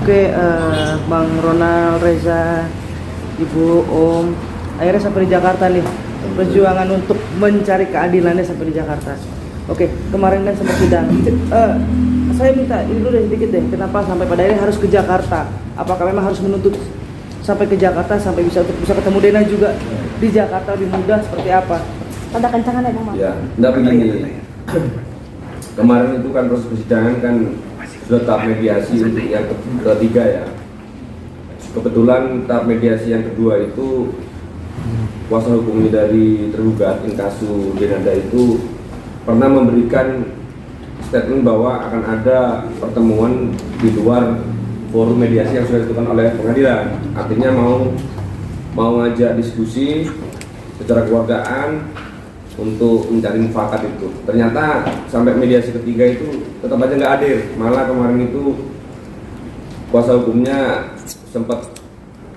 Oke, Bang Ronald, Reza, Ibu, Om, akhirnya sampai di Jakarta nih. Perjuangan untuk mencari keadilannya sampai di Jakarta. Oke, kemarin kan sempat sidang. Saya minta ini dulu deh sedikit deh. Kenapa sampai pada akhirnya harus ke Jakarta? Apakah memang harus menuntut sampai ke Jakarta sampai bisa ketemu Dena juga di Jakarta lebih mudah seperti apa? Pada kencangan ya Bang? Ya, enggak begini. Kemarin itu kan proses persidangan kan sudah tahap mediasi untuk yang ketiga ya. Kebetulan tahap mediasi yang kedua itu kuasa hukumnya dari tergugat inkasu Denada itu pernah memberikan statement bahwa akan ada pertemuan di luar forum mediasi yang sudah ditentukan oleh pengadilan. Artinya mau ngajak diskusi secara keluargaan untuk mencari mufakat itu. Ternyata sampai mediasi ketiga itu tetap aja nggak hadir. Malah kemarin itu kuasa hukumnya sempat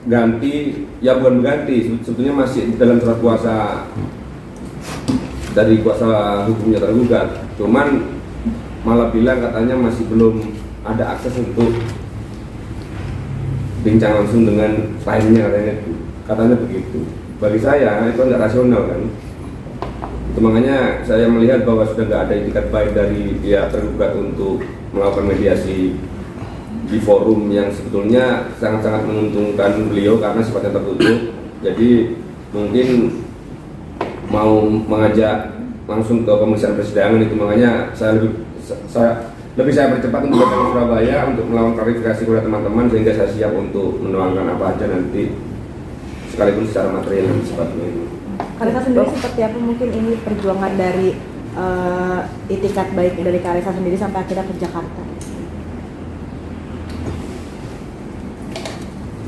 ganti, ya bukan ganti, sebetulnya masih dalam surat kuasa dari kuasa hukumnya tergugat. Cuman malah bilang katanya masih belum ada akses untuk bincang langsung dengan kliennya, katanya begitu. Bagi saya itu nggak rasional kan. Itu makanya saya melihat bahwa sudah nggak ada itikat baik dari pihak tergugat untuk melakukan mediasi di forum yang sebetulnya sangat-sangat menguntungkan beliau karena sifatnya tertutup. Jadi mungkin mau mengajak langsung ke pemeriksaan persidangan itu, makanya saya lebih percepat untuk datang ke Surabaya untuk melakukan klarifikasi kepada teman-teman sehingga saya siap untuk menuangkan apa aja nanti sekaligus secara material dan sifatnya ini. Karisa sendiri seperti apa mungkin ini perjuangan dari itikat baik dari Karisa sendiri sampai akhirnya ke Jakarta?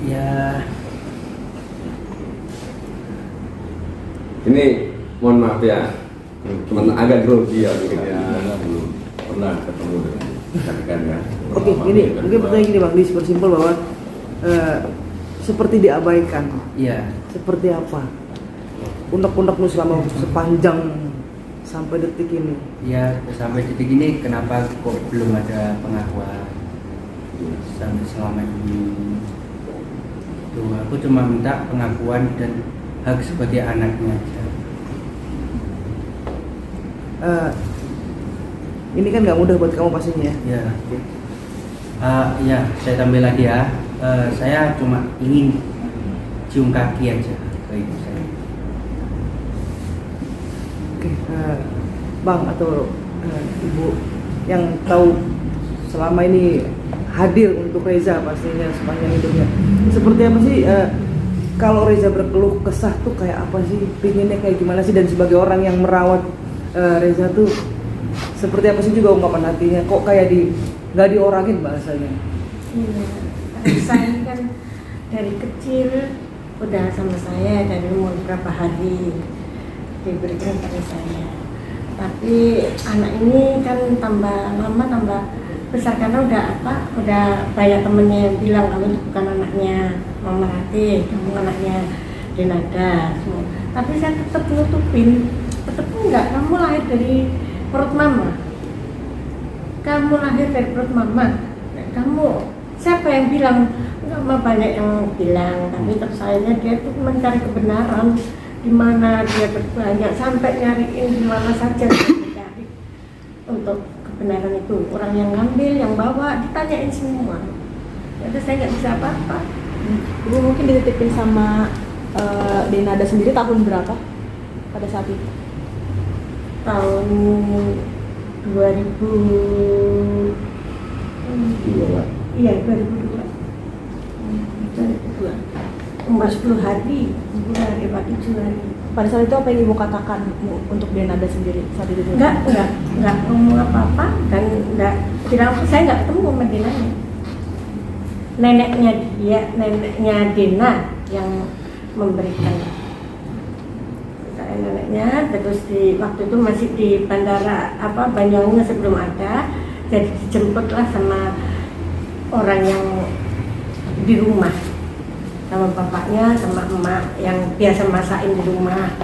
Ya, ini mohon maaf ya, cuman agak grogi ya mungkin ya. Belum pernah ketemu dengan kan ya. oke, ini mungkin pertanyaan gini Bang, super simpel bahwa seperti diabaikan. Iya. Seperti apa? Unek-unek lu selama sepanjang sampai detik ini. Ya, sampai detik ini kenapa kok belum ada pengakuan sampai selama ini? Tuh, aku cuma minta pengakuan dan hak sebagai anaknya aja. Ini kan nggak mudah buat kamu pastinya ya. Ya. Ya, saya tambah lagi ya. Saya cuma ingin cium kaki aja ke ibu saya. Oke, Bang atau Ibu yang tahu selama ini hadir untuk Reza pastinya sepanjang hidupnya. Seperti apa sih kalau Reza berkeluh kesah tuh kayak apa sih? Pinginnya kayak gimana sih? Dan sebagai orang yang merawat Reza tuh seperti apa sih juga ungkapan hatinya? Kok kayak nggak diorangin bahasanya? Iya, saya kan dari kecil udah sama saya dari umur berapa hari diberikan pada saya. Tapi anak ini kan tambah lama tambah besar karena udah banyak temennya yang bilang kamu itu bukan anaknya Mama Rati, kamu anaknya Denada semua. Tapi saya tetap nutupin, tetap enggak, kamu lahir dari perut mama. Kamu lahir dari perut mama. Kamu siapa yang bilang? Mama banyak yang bilang, tapi tersayangnya dia tuh mencari kebenaran di mana dia berbanyak sampai nyariin di mana saja dia mencari untuk kebenaran itu. Orang yang ngambil, yang bawa, ditanyain semua. Jadi saya nggak bisa apa-apa. Ibu mungkin dititipin sama Denada sendiri tahun berapa pada saat itu? Tahun 2000 iya 2002 umur 10 hari bulan 7 hari. Pada saat itu apa yang ibu katakan untuk Denada sendiri saat itu? Enggak ngomong apa-apa dan enggak bilang saya enggak ketemu sama Denanya. Neneknya Dena yang memberikan saya neneknya, terus di waktu itu masih di bandara Banyuwangi masih belum ada, jadi dijemputlah sama orang yang di rumah sama bapaknya sama emak yang biasa masakin di rumah,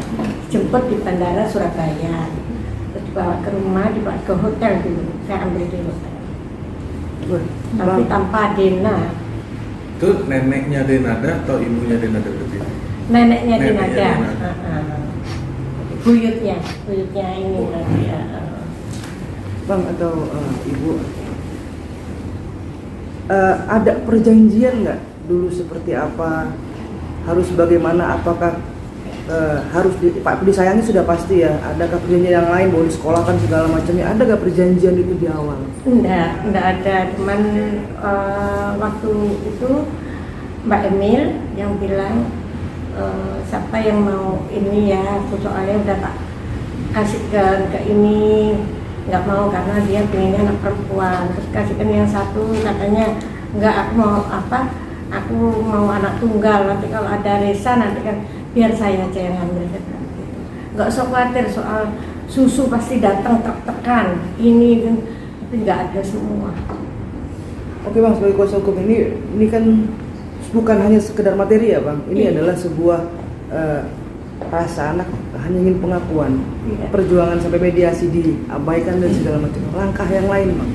dijemput di bandara Surabaya, terus dibawa ke rumah, dibawa ke hotel dulu, saya ambil di hotel. Tapi tanpa Dena Itu neneknya Denada atau ibunya Denada berarti? Neneknya di Neneknya Nada. Denada. Buyutnya ini tadi. Bang atau Ibu, ada perjanjian nggak dulu seperti apa, harus bagaimana, apakah harus disayangi sudah pasti ya, adakah perjanjian yang lain, boleh disekolahkan segala macamnya, ada nggak perjanjian itu di awal? Enggak ada. Cuman waktu itu Mbak Emil yang bilang siapa yang mau ini ya, aku soalnya udah tak kasihkan ke ini, nggak mau karena dia pengennya anak perempuan. Terus kasihkan yang satu katanya enggak, aku mau anak tunggal, nanti kalau ada Resa nanti kan biar saya aja yang ambil gitu. Nggak usah khawatir soal susu, pasti datang tertekan ini tapi nggak ada semua. Oke Bang, sebagai kuasa hukum ini kan bukan hanya sekedar materi ya Bang, ini Iya. adalah sebuah rasa anak hanya ingin pengakuan, Iya. perjuangan sampai mediasi diabaikan dan segala macam, langkah yang lain Bang.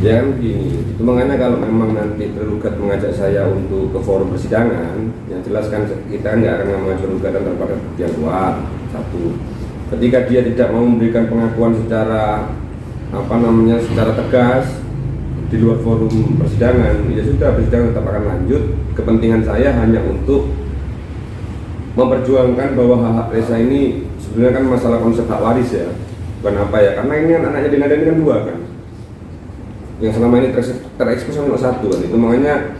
Ya kan begini, itu makanya kalau memang nanti tergugat mengajak saya untuk ke forum persidangan, yang jelas kan kita nggak akan mengajukan gugatan tanpa ada bukti yang kuat. Satu, ketika dia tidak mau memberikan pengakuan secara secara tegas di luar forum persidangan, ya sudah, persidangan tetap akan lanjut. Kepentingan saya hanya untuk memperjuangkan bahwa hak Resa ini sebenarnya kan masalah konsep hak waris ya, bukan apa ya, karena ini kan anaknya Denada ini kan dua kan, yang selama ini terekspos cuma satu kan. Itu makanya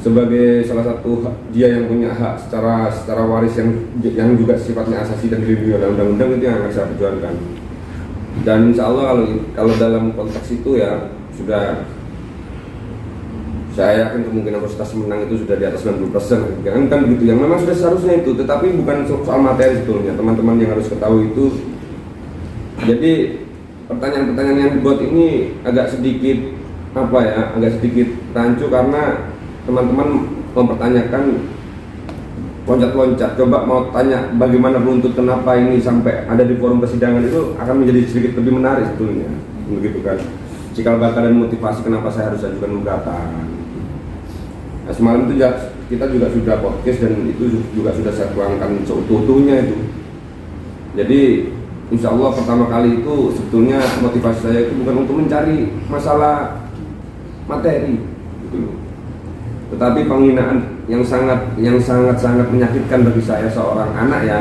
sebagai salah satu dia yang punya hak secara waris yang juga sifatnya asasi dan dilindungi oleh undang-undang, itu yang akan saya perjuangkan. Dan insya Allah kalau dalam konteks itu ya sudah, saya yakin kemungkinan proses menang itu sudah di atas 90%, kan begitu, yang memang sudah seharusnya itu, tetapi bukan soal materi sebetulnya, teman-teman yang harus ketahui itu. Jadi pertanyaan-pertanyaan yang dibuat ini agak sedikit rancu karena teman-teman mempertanyakan loncat-loncat. Coba mau tanya bagaimana beruntut, kenapa ini sampai ada di forum persidangan, itu akan menjadi sedikit lebih menarik sebetulnya, begitu kan. Cikal bakal dan motivasi kenapa saya harus ajukan gugatan. Nah, semalam itu ya kita juga sudah podcast dan itu juga sudah saya tuangkan seutuh-utuhnya itu. Jadi insya Allah pertama kali itu sebetulnya motivasi saya itu bukan untuk mencari masalah materi gitu loh, tetapi penghinaan yang sangat menyakitkan bagi saya seorang anak ya,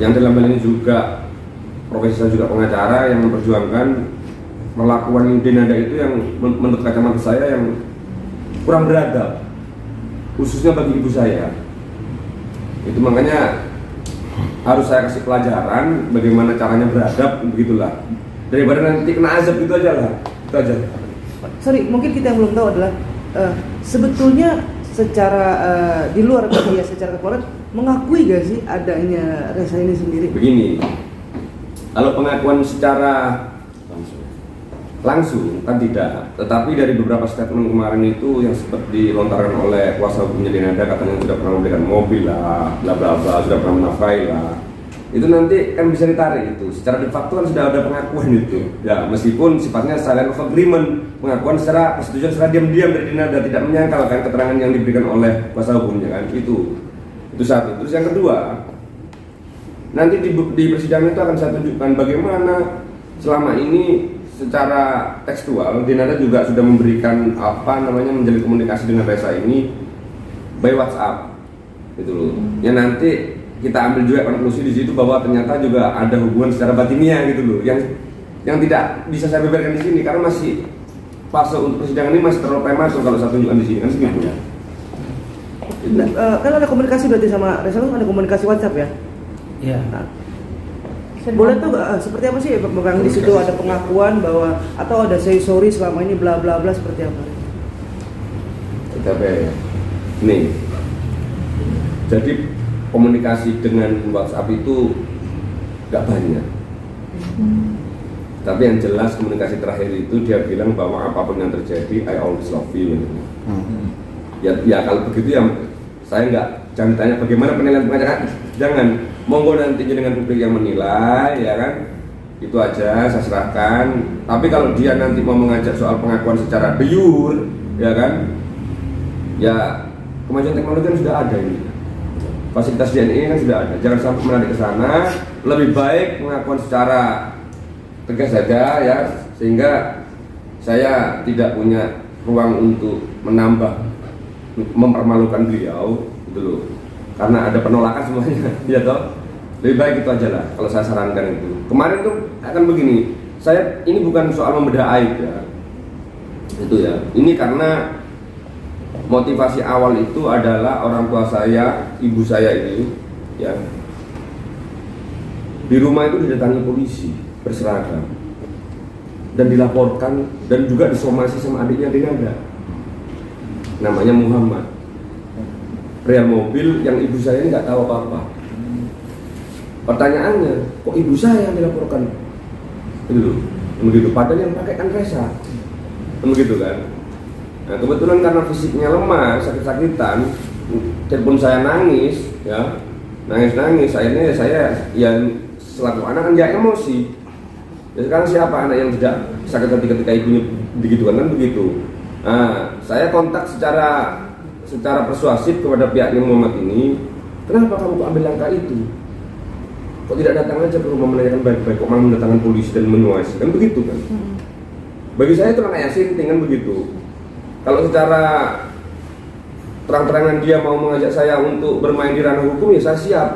yang dalam hal ini juga profesi saya juga pengacara yang memperjuangkan perlakuan Denada itu yang menurut kacamata saya yang kurang beradab, khususnya bagi ibu saya. Itu makanya harus saya kasih pelajaran bagaimana caranya beradab, begitulah, daripada nanti kena azab, itu aja lah, itu aja. Sorry, mungkin kita yang belum tahu adalah sebetulnya secara di luar media, secara keluaran mengakui gak sih adanya Resa ini sendiri? Begini, kalau pengakuan secara langsung kan tidak, tetapi dari beberapa statement kemarin itu yang sempat dilontarkan oleh kuasa hukumnya Denada, katanya sudah pernah memberikan mobil lah, bla bla bla, sudah pernah menafkahi lah, itu nanti kan bisa ditarik itu. Secara de facto kan sudah ada pengakuan itu ya, meskipun sifatnya silent of agreement, pengakuan secara persetujuan secara diam-diam dari Denada, tidak menyangkalkan keterangan yang diberikan oleh kuasa hukumnya kan, itu satu. Terus yang kedua, nanti di persidangan itu akan saya tunjukkan bagaimana selama ini secara tekstual Denada juga sudah memberikan menjalin komunikasi dengan Resa ini by WhatsApp gitu loh. Ya nanti kita ambil juga konklusi di situ bahwa ternyata juga ada hubungan secara batinnya gitu loh, yang tidak bisa saya beberkan di sini karena masih fase untuk persidangan ini masih terlalu prematur kalau saya tunjukkan di sini kan segitu ya. Kan ada komunikasi berarti sama Resa, ada komunikasi WhatsApp ya? Iya. Nah, boleh tuh seperti apa sih Bang, di situ ada pengakuan bahwa atau ada say sorry selama ini bla bla bla, seperti apa? Nih, jadi komunikasi dengan WhatsApp itu gak banyak, tapi yang jelas komunikasi terakhir itu dia bilang bahwa apapun yang terjadi I always love you. Ya kalau begitu ya saya jangan tanya bagaimana penilaian pengacara, jangan, monggo nanti dengan publik yang menilai ya kan, itu aja saya serahkan. Tapi kalau dia nanti mau mengajak soal pengakuan secara de jure ya kan, ya kemajuan teknologi kan sudah ada ini. Fasilitas DNA kan sudah ada. Jangan sampai menarik ke sana. Lebih baik pengakuan secara tegas saja ya, sehingga saya tidak punya ruang untuk menambah mempermalukan beliau gitu loh. Karena ada penolakan semuanya, ya toh. Lebih baik itu aja lah kalau saya sarankan itu. Kemarin tuh akan begini. Saya ini bukan soal membedah aib ya. Itu ya. Ini karena motivasi awal itu adalah orang tua saya, ibu saya ini ya. Di rumah itu didatangi polisi berseragam dan dilaporkan dan juga disomasi sama adiknya Denada. Namanya Muhammad. Pria mobil yang ibu saya ini nggak tahu apa-apa. Pertanyaannya, kok ibu saya yang dilaporkan? Begitu. Padahal yang pakai kan resa, begitu kan? Nah, kebetulan karena fisiknya lemah, sakit-sakitan, telepon saya nangis, ya, nangis. Akhirnya saya yang selaku anak kan dia emosi. Ya, sekarang siapa anak yang tidak sakit hati ketika ibunya begitu kan begitu. Nah, saya kontak secara persuasif kepada pihaknya Muhammad ini, kenapa kamu kok ambil langkah itu? Kok tidak datang aja ke rumah menanyakan baik-baik, kok malah mendatangkan polisi dan menyuasi, kan begitu kan? Bagi saya itu langkah yang sinting kan begitu. Kalau secara terang-terangan dia mau mengajak saya untuk bermain di ranah hukum, ya saya siap.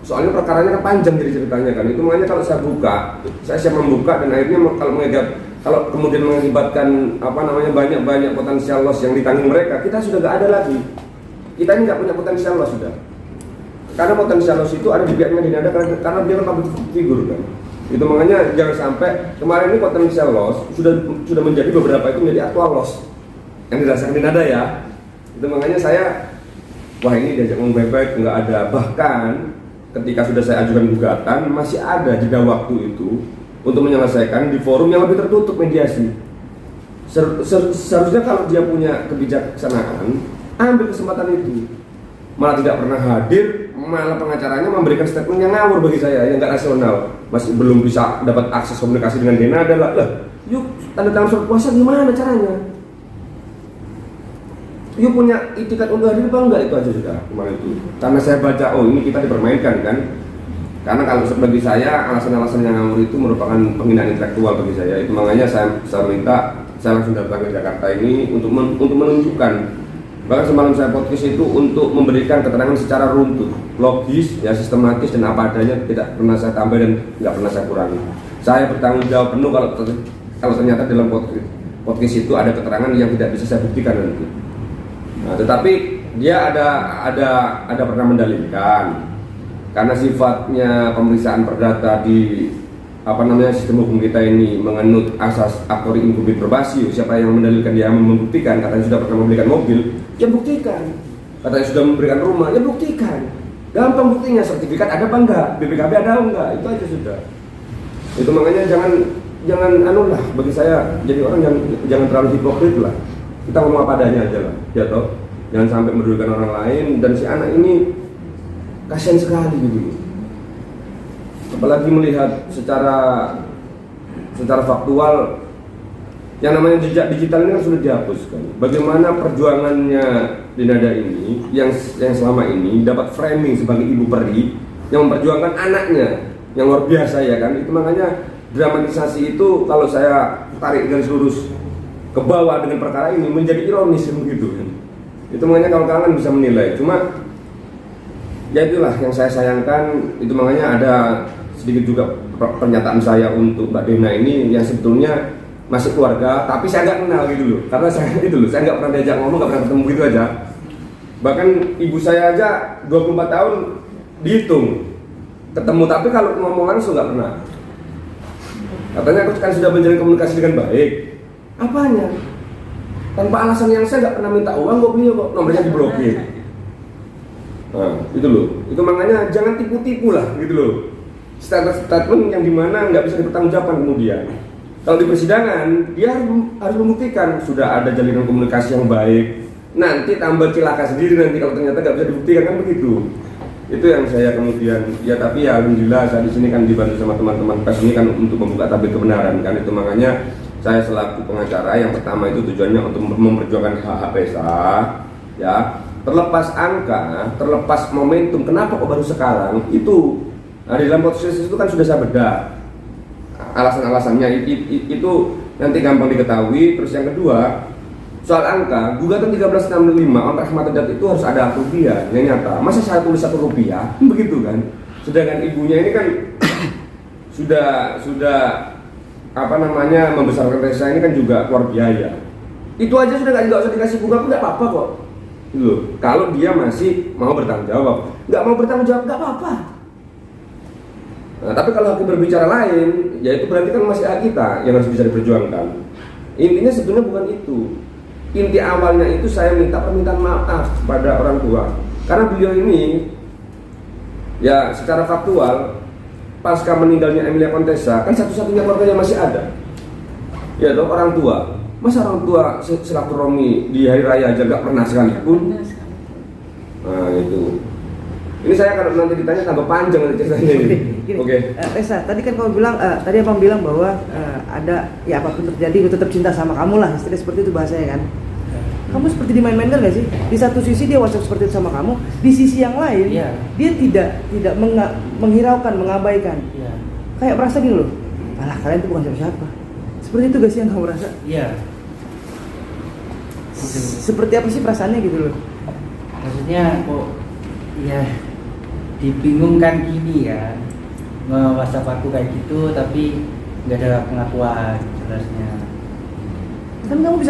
Soalnya perkaranya kan panjang jadi ceritanya kan. Itu makanya kalau saya buka, saya siap membuka dan akhirnya kalau kemudian mengakibatkan banyak potensial loss yang ditanggung mereka, kita sudah gak ada lagi. Kita ini gak punya potensial loss sudah. Karena potensial loss itu ada di pihaknya Denada karena dia kan public figure kan. Itu makanya jangan sampai kemarin ini potensial loss sudah menjadi beberapa itu menjadi actual loss yang dirasakan Denada ya. Itu makanya saya ini diajak ngomong baik-baik nggak ada, bahkan ketika sudah saya ajukan gugatan masih ada jeda waktu itu untuk menyelesaikan di forum yang lebih tertutup mediasi. Seharusnya kalau dia punya kebijaksanaan ambil kesempatan itu, malah tidak pernah hadir, malah pengacaranya memberikan statement yang ngawur bagi saya, yang nggak rasional, masih belum bisa dapat akses komunikasi dengan Denada lah. Yuk tanda tangan surat kuasa gimana caranya? Yuk punya itikat untuk hadir apa enggak, itu aja sudah kemarin itu. Karena saya baca, ini kita dipermainkan kan. Karena kalau bagi saya alasan-alasan yang ngawur itu merupakan penghinaan intelektual bagi saya. Itu makanya saya minta saya langsung datang ke Jakarta ini untuk menunjukkan. Bahkan semalam saya podcast itu untuk memberikan keterangan secara runtut, logis, ya sistematis dan apa adanya, tidak pernah saya tambah dan nggak pernah saya kurangi. Saya bertanggung jawab penuh kalau ternyata dalam podcast itu ada keterangan yang tidak bisa saya buktikan nanti. Nah, tetapi dia ada pernah mendalilkan karena sifatnya pemeriksaan perdata di sistem hukum kita ini menganut asas aktori inkubit probasio. Siapa yang mendalilkan dia membuktikan, katanya sudah pernah membelikan mobil, ya buktikan. Katanya sudah memberikan rumah, ya buktikan. Gampang buktinya, sertifikat ada apa enggak, BPKB ada apa enggak, itu aja sudah. Itu makanya jangan bagi saya jadi orang jangan terlalu hipokrit lah. Kita ngomong apa adanya aja lah, ya toh. Jangan sampai merugikan orang lain, dan si anak ini kasihan sekali gitu. Apalagi melihat secara faktual yang namanya jejak digital ini kan sudah dihapuskan. Bagaimana perjuangannya Denada ini yang selama ini dapat framing sebagai ibu peri yang memperjuangkan anaknya yang luar biasa ya kan. Itu makanya dramatisasi itu kalau saya tarik garis lurus ke bawah dengan perkara ini menjadi ironis begitu kan. Itu makanya kawan-kawan bisa menilai. Cuma ya itulah yang saya sayangkan. Itu makanya ada sedikit juga pernyataan saya untuk Mbak Dena ini yang sebetulnya masih keluarga, tapi saya nggak kenal gitu loh. Karena saya nggak pernah diajak ngomong, nggak pernah ketemu gitu aja. Bahkan ibu saya aja 24 tahun dihitung ketemu, tapi kalau ngomong langsung nggak pernah. Katanya aku kan sudah menjalin komunikasi dengan baik. Apanya? Tanpa alasan yang saya nggak pernah minta uang kok beliau kok nomornya diblokir. Nah, itu loh. Itu makanya jangan tipu-tipu lah gitu loh. Statement yang dimana nggak bisa dipertanggungjawabkan kemudian. Kalau di persidangan dia harus membuktikan sudah ada jalinan komunikasi yang baik. Nanti tambah cilaka sendiri nanti kalau ternyata nggak bisa dibuktikan kan begitu. Itu yang saya kemudian ya, tapi ya alhamdulillah saya di sini kan dibantu sama teman-teman pers ini kan untuk membuka tabir kebenaran kan. Itu makanya saya selaku pengacara yang pertama itu tujuannya untuk memperjuangkan hak-hak Pesa. ya, terlepas angka, terlepas momentum, kenapa kok baru sekarang itu, nah, di dalam proses itu kan sudah saya bedah alasan-alasannya itu nanti gampang diketahui. Terus yang kedua, soal angka, gugatan 1365 on rahmat adat itu harus ada rupiah yang nyata. Masa saya tulis Rp1 begitu kan? Sedangkan ibunya ini kan sudah apa namanya membesarkan Reza ini kan juga keluar biaya. Itu aja sudah nggak usah dikasih bunga pun nggak apa-apa kok. Gitu loh. Kalau dia masih mau bertanggung jawab, nggak mau bertanggung jawab nggak apa-apa. Nah, tapi kalau hakim berbicara lain, ya itu berarti kan masih hak kita yang harus bisa diperjuangkan. Intinya sebetulnya bukan itu. Inti awalnya itu saya minta permintaan maaf kepada orang tua, karena beliau ini ya secara faktual pasca meninggalnya Emilia Contessa kan satu-satunya keluarga yang masih ada, ya dong, orang tua. Masa orang tua silaturahmi di hari raya aja nggak pernah sekalipun? Nah itu. Ini saya kalau nanti ditanya tambah panjang nanti ceritanya ini. Oke. Reza, tadi kan kamu bilang, tadi abang bilang bahwa ada ya apapun terjadi, gue tetap cinta sama kamu lah, istilah seperti itu bahasanya kan. Kamu seperti dimain-mainkan gak sih? Di satu sisi dia WhatsApp seperti itu sama kamu, di sisi yang lain dia tidak menghiraukan, mengabaikan. Kayak merasa gini loh, alah kalian tuh bukan siapa-siapa. Seperti itu gak sih yang kamu rasa? Iya. Seperti apa sih perasaannya gitu loh? Maksudnya kok ya dibingungkan gini ya, nge-WhatsApp aku kayak gitu tapi nggak ada pengakuan jelasnya. Kan kamu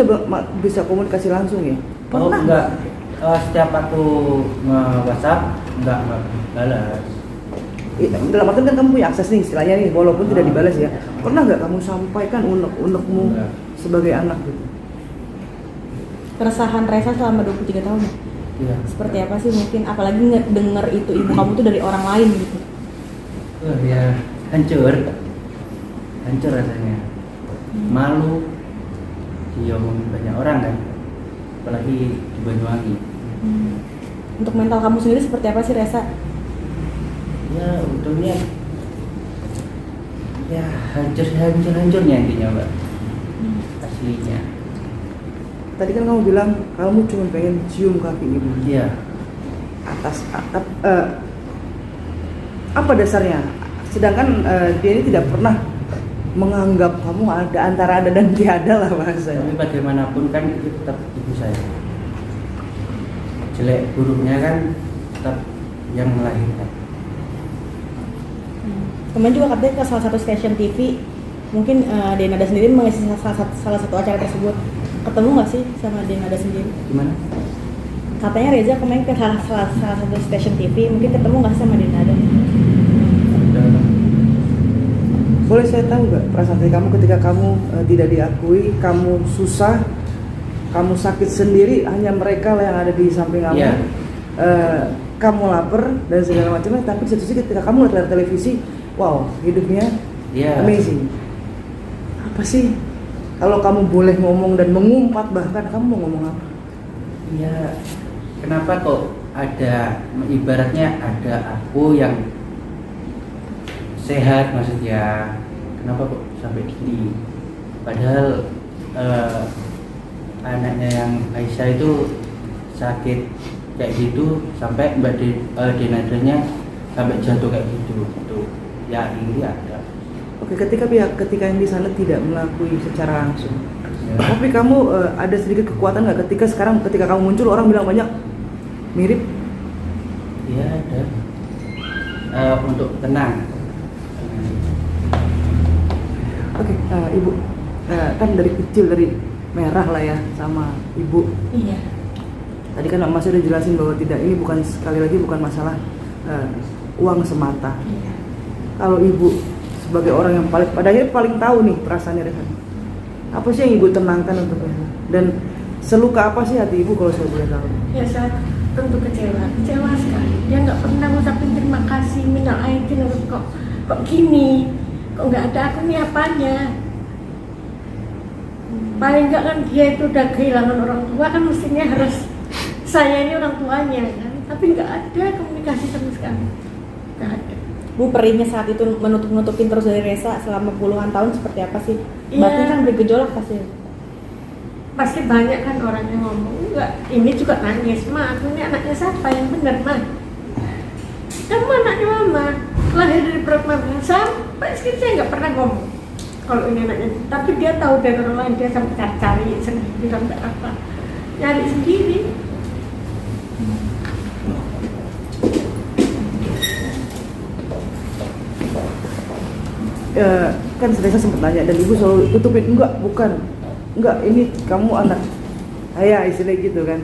bisa komunikasi langsung ya? Oh Pernah enggak, setiap aku nge-WhatsApp enggak balas. dalam artian kan kamu punya akses nih istilahnya nih, walaupun tidak dibalas ya. Pernah nggak kamu sampaikan unek-unekmu sebagai anak gitu? Keresahan Reza selama 23 tahun. Iya. Seperti apa sih mungkin, apalagi denger itu ibu kamu tuh dari orang lain gitu. Ya hancur rasanya, malu diomongin banyak orang kan, apalagi di Banyuwangi. Untuk mental kamu sendiri seperti apa sih Reza? Ya untungnya ya hancurnya intinya mbak, aslinya. Tadi kan kamu bilang kamu cuma pengen cium kaki ibu. Iya. Atas atap. Apa dasarnya? Sedangkan dia ini tidak pernah menganggap kamu ada antara ada dan tiada lah bahasanya. Tapi bagaimanapun kan itu tetap ibu saya. Jelek buruknya kan tetap yang melahirkan. Kemarin juga katanya ke salah satu stasiun TV, mungkin Denada sendiri mengisi salah satu acara tersebut. Ketemu nggak sih sama Denada sendiri? Gimana? Katanya Reza kemarin ke salah satu stasiun TV, mungkin ketemu nggak sama Denada? Boleh saya tahu nggak perasaan kamu ketika kamu tidak diakui, kamu susah, kamu sakit sendiri, hanya mereka lah yang ada di samping kamu. Iya. Kamu lapar dan segala macamnya, tapi di satu sisi ketika kamu lihat televisi, wow, hidupnya amazing. Apa sih? Kalau kamu boleh ngomong dan mengumpat bahkan, kamu mau ngomong apa? Ya, kenapa kok ada, ibaratnya ada aku yang sehat maksudnya, kenapa kok sampai gini? Padahal anaknya yang Aisyah itu sakit kayak gitu sampai Mbak Denadanya sampai jatuh kayak gitu. Tuh, ya ini ada. Oke, ketika yang di sana tidak mengakui secara langsung, Ya. tapi kamu ada sedikit kekuatan nggak ketika kamu muncul orang bilang banyak mirip? Iya ada. Untuk tenang. Oke, ibu kan dari kecil dari merah lah ya sama ibu. Iya. Tadi kan Mas udah jelasin bahwa ini bukan sekali lagi bukan masalah uang semata. Iya. Kalau ibu sebagai orang yang pada akhirnya paling tahu nih perasaannya Reza, apa sih yang ibu tenangkan untuk Reza? Dan seluka apa sih hati ibu kalau saya boleh tahu? Ya saya tentu kecewa sekali. Dia nggak pernah ngucapin terima kasih, minal aidin, kok gini, kok nggak ada aku nih apanya. Paling nggak kan dia itu udah kehilangan orang tua, kan mestinya harus saya ini orang tuanya kan, tapi nggak ada komunikasi sama sekali, nggak ada. Bu, perihnya saat itu menutup-nutupin terus dari Reza selama puluhan tahun seperti apa sih? Iya. Batin kan bergejolak pasti. pasti banyak kan orang yang ngomong, enggak, ini juga nangis, Ma, aku ini anaknya siapa yang benar, Ma? Kamu anaknya Mama, lahir dari perut Mama, sampai sekarang saya nggak pernah ngomong kalau ini anaknya, tapi dia tahu dari orang lain, dia sampai cari sendiri, sampai apa, nyari sendiri. Kan saya sempat nanya dan ibu selalu tutupin, enggak, ini kamu anak saya, istilah gitu kan.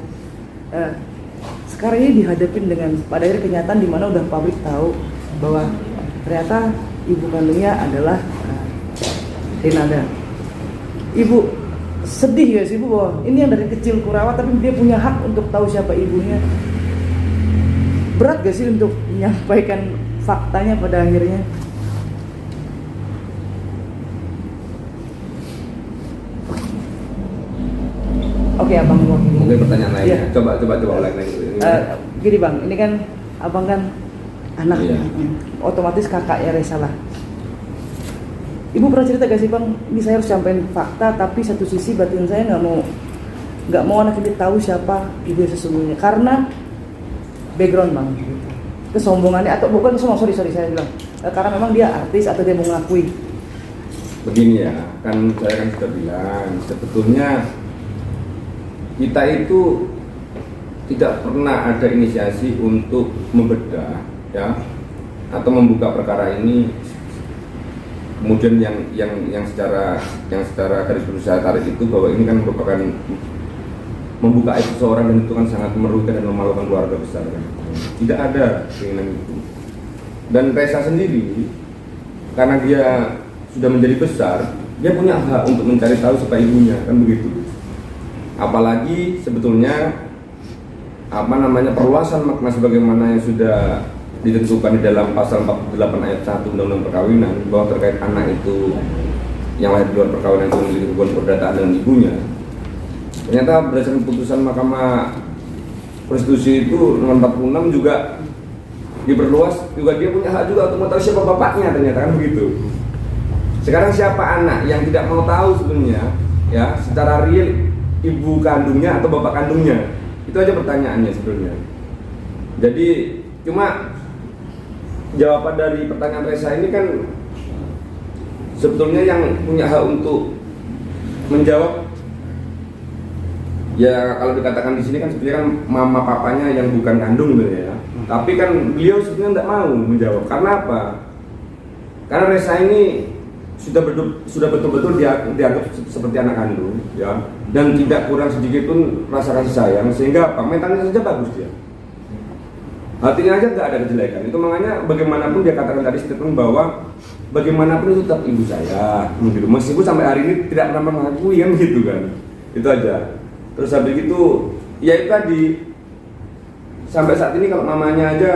Sekarang ini dihadapin dengan pada akhirnya kenyataan di mana udah publik tahu bahwa ternyata ibu kandungnya adalah Denada. Ibu sedih ya sih ibu bahwa ini yang dari kecil kurawat tapi dia punya hak untuk tahu siapa ibunya. Berat gak sih untuk menyampaikan faktanya pada akhirnya? Oke abang mewakili. Mungkin pertanyaan lainnya. Iya. Coba ulang lagi. Gini bang, ini kan abang kan anak, Iya. otomatis kakaknya Reza lah. Ibu pernah cerita gak sih bang, ini saya harus sampaikan fakta, tapi satu sisi batin saya nggak mau anak ini tahu siapa ibu sesungguhnya karena background bang, kesombongannya atau bukan sombong, sorry saya bilang, karena memang dia artis atau dia mau ngakui. Begini ya, kan saya kan sudah bilang sebetulnya kita itu tidak pernah ada inisiasi untuk membedah ya atau membuka perkara ini, kemudian yang secara garis besar saya tarik itu bahwa ini kan merupakan membuka aib seseorang dan itu kan sangat merugikan dan memalukan keluarga besar kan. Tidak ada keinginan itu. Dan Reza sendiri karena dia sudah menjadi besar, dia punya hak untuk mencari tahu siapa ibunya, kan begitu. Apalagi sebetulnya perluasan makna sebagaimana yang sudah ditentukan di dalam pasal 48 ayat 1 Undang-Undang Perkawinan bahwa terkait anak itu yang lahir di luar perkawinan itu memiliki hubungan perdataan dengan ibunya. Ternyata berdasarkan putusan Mahkamah Konstitusi itu nomor 46 juga diperluas, juga dia punya hak juga untuk mengetahui siapa bapaknya, ternyata kan begitu. Sekarang siapa anak yang tidak mau tahu sebenarnya ya secara real ibu kandungnya atau bapak kandungnya? Itu aja pertanyaannya sebenarnya. Jadi cuma jawaban dari pertanyaan Reza ini kan sebetulnya yang punya hak untuk menjawab ya kalau dikatakan di sini kan sebenarnya kan mama papanya yang bukan kandung sebenarnya ya. Tapi kan beliau sebenarnya tidak mau menjawab. Karena apa? Karena Reza ini sudah betul-betul dianggap seperti anak kandung ya, dan tidak kurang sedikit pun rasa kasih sayang, sehingga apa, mentalnya saja bagus dia, hatinya aja nggak ada kejelekan. Itu makanya bagaimanapun dia katakan tadi statement bahwa bagaimanapun itu tetap ibu saya gitu. Meskipun sampai hari ini tidak pernah mengakui kan gitu kan, itu aja. Terus habis itu ya itu tadi, sampai saat ini kalau mamanya aja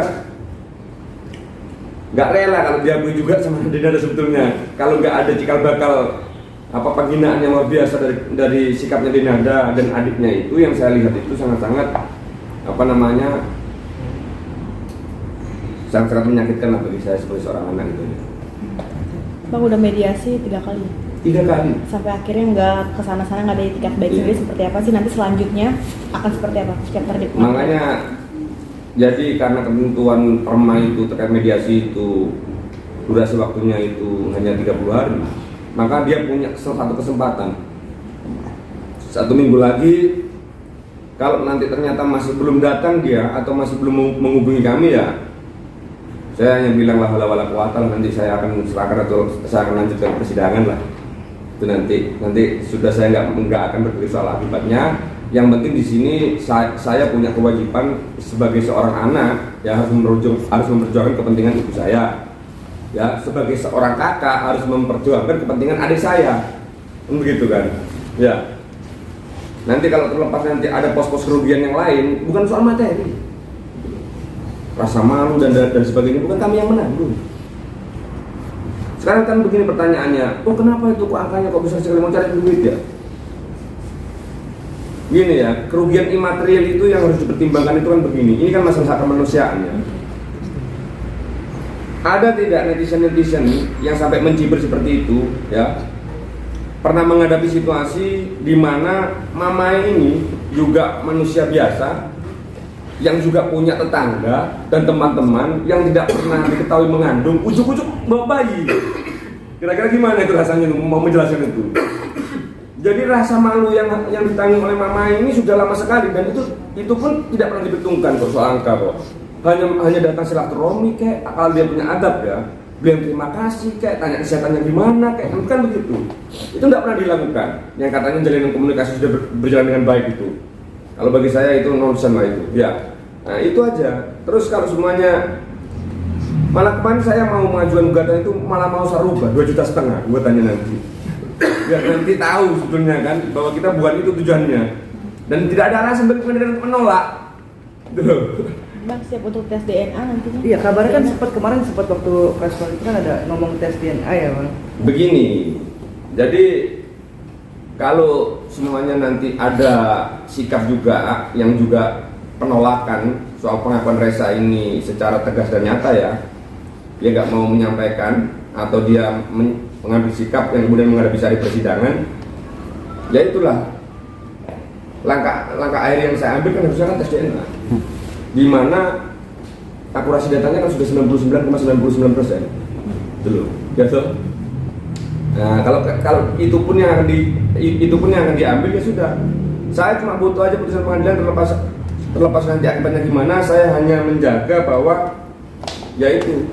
nggak rela kalau diakui juga sama Denada sebetulnya. Kalau nggak ada cikal bakal penghinaan yang luar biasa dari sikapnya Denada dan adiknya itu, yang saya lihat itu sangat-sangat sangat menyakitkan lah bagi saya sebagai seorang anak gitu. Bang udah mediasi 3 kali. 3 kali. Sampai akhirnya nggak kesana-sana, nggak ada itikat baik sendiri. Seperti apa sih nanti selanjutnya akan seperti apa? Chapter di Makanya jadi karena ketentuan perma itu terkait mediasi itu durasi waktunya itu hanya 30 hari, maka dia punya satu kesempatan 1 minggu lagi. Kalau nanti ternyata masih belum datang dia atau masih belum menghubungi kami, ya saya hanya bilang la haula wala quwata, nanti saya akan serahkan atau saya akan lanjutkan persidangan lah. Itu nanti sudah saya nggak akan berpikir soal akibatnya. Yang penting di sini saya punya kewajiban sebagai seorang anak ya, harus memperjuangkan kepentingan ibu saya. Ya, sebagai seorang kakak harus memperjuangkan kepentingan adik saya. Begitu kan? Ya. Nanti kalau terlepas nanti ada pos-pos kerugian yang lain, bukan soal materi. Rasa malu dan sebagainya, bukan kami yang menanggung. Sekarang kan begini pertanyaannya, kenapa itu kok angkanya kok bisa sekali mau cari duit ya? Gini ya, kerugian imaterial itu yang harus dipertimbangkan itu kan begini. Ini kan masalah hak kemanusiaan ya. Ada tidak netizen yang sampai mencibir seperti itu ya? pernah menghadapi situasi di mana Mamai ini juga manusia biasa yang juga punya tetangga dan teman-teman yang tidak pernah diketahui mengandung, ujuk-ujuk bawa bayi. Kira-kira gimana itu rasanya mau menjelaskan itu? Jadi rasa malu yang ditanggung oleh Mamai ini sudah lama sekali, dan itu pun tidak pernah diperhitungkan kok soal angka kok. Hanya datang silaturahmi kayak kalau dia punya adab ya, bilang terima kasih kayak tanya kesehatannya gimana kayak kan begitu. Itu tidak pernah dilakukan. Yang katanya jalinan komunikasi sudah berjalan dengan baik itu. Kalau bagi saya itu nonsen lah itu. Ya, nah itu aja. Terus kalau semuanya, malah kemarin saya mau mengajukan gugatan itu malah mau saya rubah 2,5 juta gugatannya nanti. Biar nanti tahu sebetulnya kan bahwa kita bukan itu tujuannya. Dan tidak ada alasan bagi pengadilan untuk menolak. Gitu. Bang, siap untuk tes DNA nantinya? Iya, kabarnya kan kemarin sempat waktu press conference kan ada ngomong tes DNA ya Bang. Begini, jadi kalau semuanya nanti ada sikap juga yang juga penolakan soal pengakuan Reza ini secara tegas dan nyata ya, dia nggak mau menyampaikan atau dia mengambil sikap yang kemudian menghadapi sari persidangan, ya itulah langkah akhir yang saya ambil kan harusnya kan tes DNA, di mana akurasi datanya kan sudah 99,99%, itu loh, ya so? Nah kalau itu pun yang akan diambil ya sudah, saya cuma butuh aja putusan pengadilan terlepas nanti akibatnya gimana. Saya hanya menjaga bahwa yaitu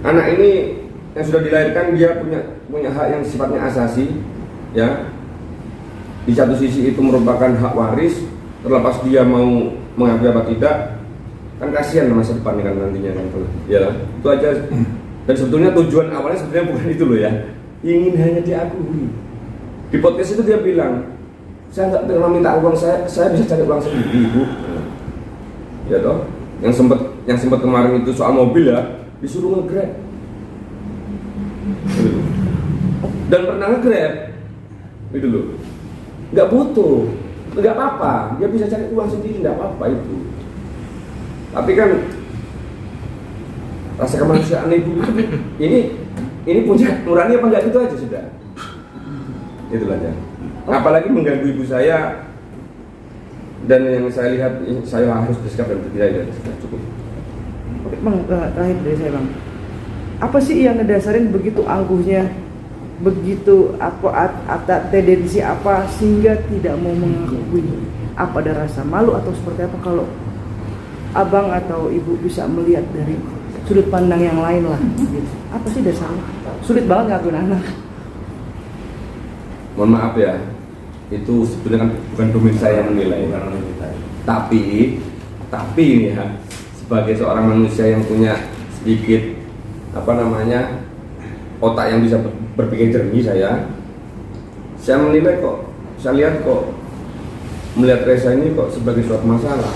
anak ini yang sudah dilahirkan dia punya hak yang sifatnya asasi ya. Di satu sisi itu merupakan hak waris, terlepas dia mau mengakui apa tidak, kan kasihan masa depan kan nantinya kan, ya itu aja. Dan sebetulnya tujuan awalnya sebenarnya bukan itu loh ya, ingin hanya diakui. Di podcast itu dia bilang, saya nggak pernah minta uang, saya bisa cari uang sendiri ibu, ya toh. Yang sempat kemarin itu soal mobil ya, disuruh nge-grab, dan pernah nge-grab, gitu loh. Nggak butuh, nggak apa-apa, dia bisa cari uang sendiri, nggak apa-apa itu. Tapi kan rasa kemanusiaan ibu ini punya nurani apa enggak, gitu aja sudah. Itulah ya. Apalagi mengganggu ibu saya, dan yang saya lihat saya harus bersikap dan bertindak ya sudah cukup. Oke Bang, terakhir dari saya Bang, apa sih yang ngedasarin begitu angkuhnya, begitu ada tendensi apa sehingga tidak mau mengakui? Apa ada rasa malu atau seperti apa? Kalau abang atau ibu bisa melihat dari sudut pandang yang lain lah gitu. Apa sih dasarnya? Sulit banget ngakuin anak. Mohon maaf ya, itu sebetulnya kan bukan domain saya yang menilai. Tapi ini ya, sebagai seorang manusia yang punya sedikit otak yang bisa berpikir jernih, saya menilai kok, saya lihat kok, melihat Reza ini kok sebagai suatu masalah.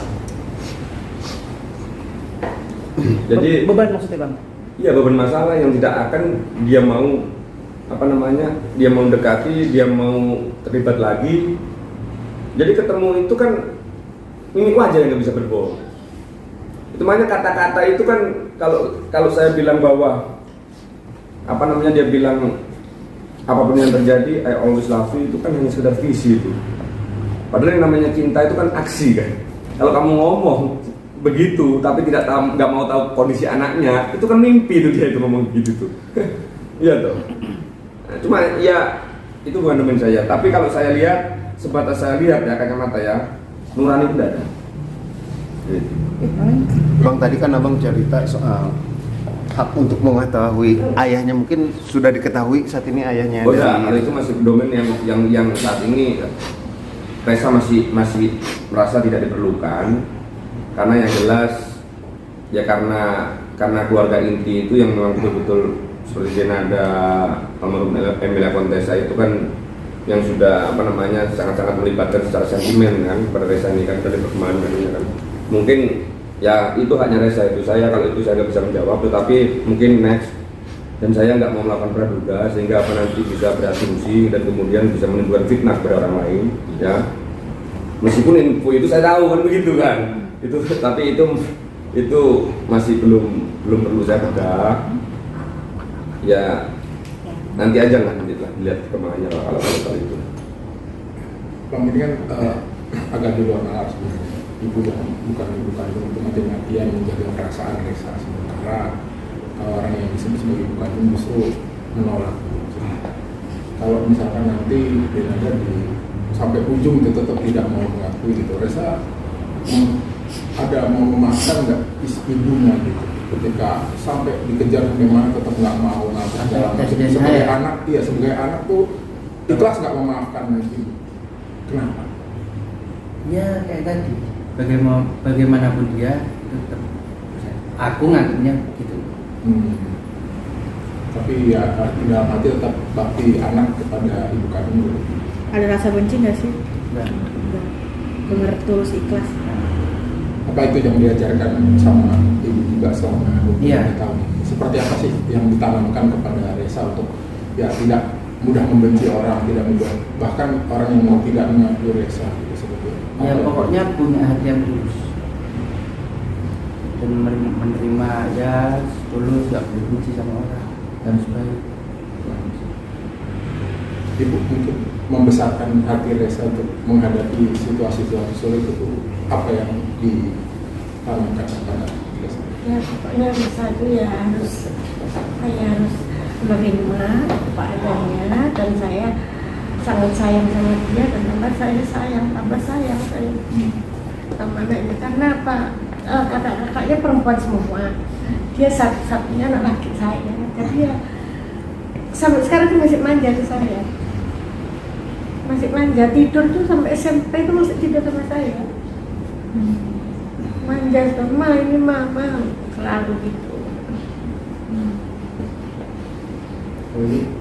Jadi beban maksudnya Bang? Iya, beban masalah yang tidak akan dia mau dia mau mendekati, dia mau terlibat lagi. Jadi ketemu itu kan mimik wajah yang nggak bisa berbohong. Itu makanya kata-kata itu kan kalau saya bilang bahwa dia bilang apapun yang terjadi I always love you, itu kan hanya sekedar visi itu. Padahal yang namanya cinta itu kan aksi kan. Kalau kamu ngomong begitu tapi nggak mau tahu kondisi anaknya, itu kan mimpi itu dia itu ngomong gitu tuh. Iya toh. Nah, cuma ya itu bukan domain saya. Tapi kalau saya lihat, sebatas saya lihat ya kacamata ya, nurani itu tidak ada. Gitu. Bang, tadi kan abang cerita soal hak untuk mengetahui ayahnya, mungkin sudah diketahui saat ini ayahnya. Oh ya, itu masih domain yang saat ini Reza masih merasa tidak diperlukan, karena yang jelas ya karena keluarga inti itu yang memang betul-betul seperti Denada, almarhum Emilia Contessa itu kan yang sudah sangat-sangat melibatkan secara sentimen kan pada Reza ini kan dari perkembangan kan. Mungkin ya itu haknya Reza itu, kalau itu saya nggak bisa menjawab, tetapi mungkin next, dan saya nggak mau melakukan praduga sehingga nanti bisa berasumsi dan kemudian bisa menimbulkan fitnah kepada orang lain ya. Meskipun info itu saya tahu kan begitu kan, itu tapi itu masih belum perlu saya pegang ya, nanti aja lah lihat perkembangannya kalau soal itu. Bang, ini kan agak di luar nalar sebenarnya. Ibu yang bukan ibu kandung itu mati-matian menjaga perasaan Reza, sementara orang yang disebut sebagai ibu kandung justru menolak. Kalau misalkan nanti Denada sampai ujung itu tetap tidak mau mengakui gitu, Reza ada mau memaafkan nggak ibunya gitu ketika sampai dikejar memang tetap nggak mau ngaku sebagai anak, iya sebagai anak tuh ikhlas nggak memaafkan ibu. Kenapa? Ya kayak tadi, bagaimanapun dia tetap aku nganggapnya gitu. Tapi ya dalam hati tetap bakti anak kepada ibu kandung. Ada rasa benci nggak sih? Enggak. Bener tulus ikhlas. Apa itu yang diajarkan sama ibu juga selama 20 Iya. tahun? Seperti apa sih yang ditanamkan kepada Reza untuk ya tidak mudah membenci orang, tidak mudah bahkan orang yang tidak mengakui Reza gitu sebetulnya. Ya pokoknya punya hati yang tulus dan menerima ya tulus, gak boleh benci sama orang, harus baik. Ibu mungkin membesarkan hati Reza untuk menghadapi situasi-situasi sulit itu apa yang ditanamkan kepada Reza? Ya pokoknya Reza itu ya harus menerima apa adanya, dan saya sangat sayang sama dia, dan tambah saya sayang sama anaknya. Karena apa? Kakak-kakaknya perempuan semua, dia satu-satunya anak laki saya, jadi ya sampai sekarang dia masih manja ke saya, masih manja, tidur tuh sampai SMP itu masih tidur sama saya, manja sama ini mama selalu gitu.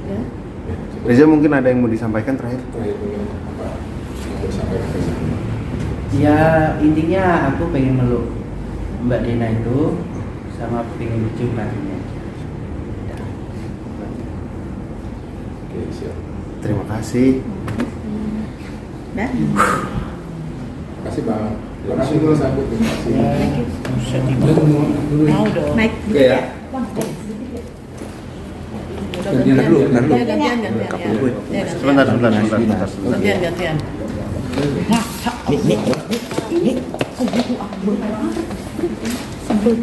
Ya. Reza, mungkin ada yang mau disampaikan terakhir? Terakhir mungkin apa yang mau disampaikan ke saya? Ya intinya aku pengen meluk Mbak Dena itu sama pengen cium kakinya. Oke, siap. Terima kasih. Dah. Terima kasih Bang. Terima kasih dulu sambut. Terima kasih. Mau dong. Naik. Oke ya. Gantian dulu. Gantian. Sebentar. Gantian. Nih. Sebel.